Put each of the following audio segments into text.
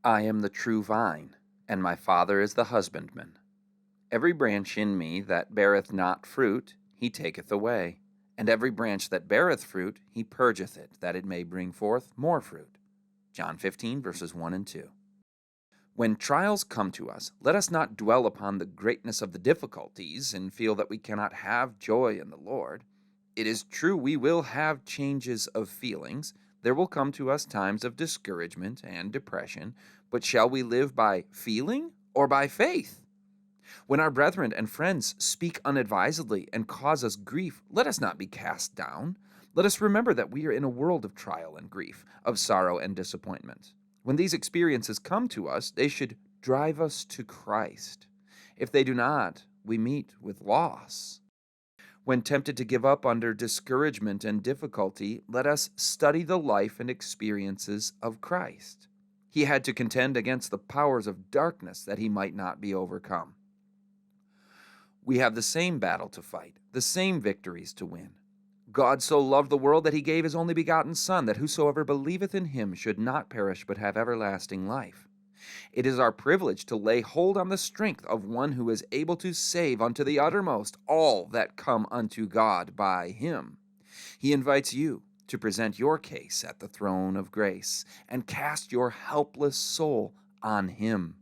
I am the true vine, and my Father is the husbandman. Every branch in me that beareth not fruit, he taketh away. And every branch that beareth fruit, he purgeth it, that it may bring forth more fruit. John 15, verses 1 and 2. When trials come to us, let us not dwell upon the greatness of the difficulties and feel that we cannot have joy in the Lord. It is true we will have changes of feelings. There will come to us times of discouragement and depression, but shall we live by feeling or by faith? When our brethren and friends speak unadvisedly and cause us grief, let us not be cast down. Let us remember that we are in a world of trial and grief, of sorrow and disappointment. When these experiences come to us, they should drive us to Christ. If they do not, we meet with loss. When tempted to give up under discouragement and difficulty, let us study the life and experiences of Christ. He had to contend against the powers of darkness that he might not be overcome. We have the same battle to fight, the same victories to win. God so loved the world that he gave his only begotten Son, that whosoever believeth in him should not perish but have everlasting life. It is our privilege to lay hold on the strength of one who is able to save unto the uttermost all that come unto God by him. He invites you to present your case at the throne of grace and cast your helpless soul on him.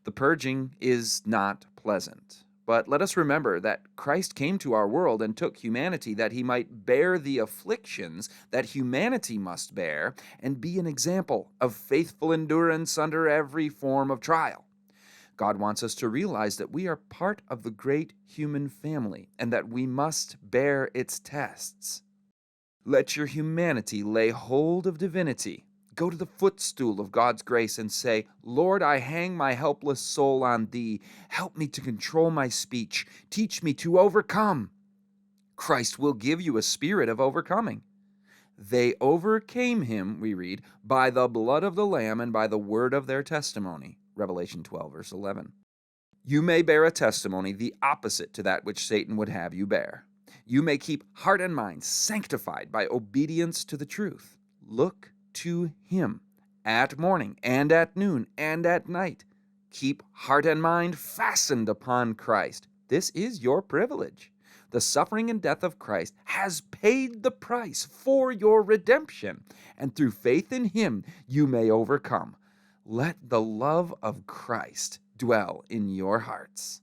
The purging is not pleasant. But let us remember that Christ came to our world and took humanity that he might bear the afflictions that humanity must bear and be an example of faithful endurance under every form of trial. God wants us to realize that we are part of the great human family and that we must bear its tests. Let your humanity lay hold of divinity. Go to the footstool of God's grace and say, Lord, I hang my helpless soul on thee. Help me to control my speech. Teach me to overcome. Christ will give you a spirit of overcoming. They overcame him, we read, by the blood of the Lamb and by the word of their testimony. Revelation 12, verse 11. You may bear a testimony the opposite to that which Satan would have you bear. You may keep heart and mind sanctified by obedience to the truth. Look to him at morning and at noon and at night. Keep heart and mind fastened upon Christ. This is your privilege. The suffering and death of Christ has paid the price for your redemption, and through faith in him you may overcome. Let the love of Christ dwell in your hearts.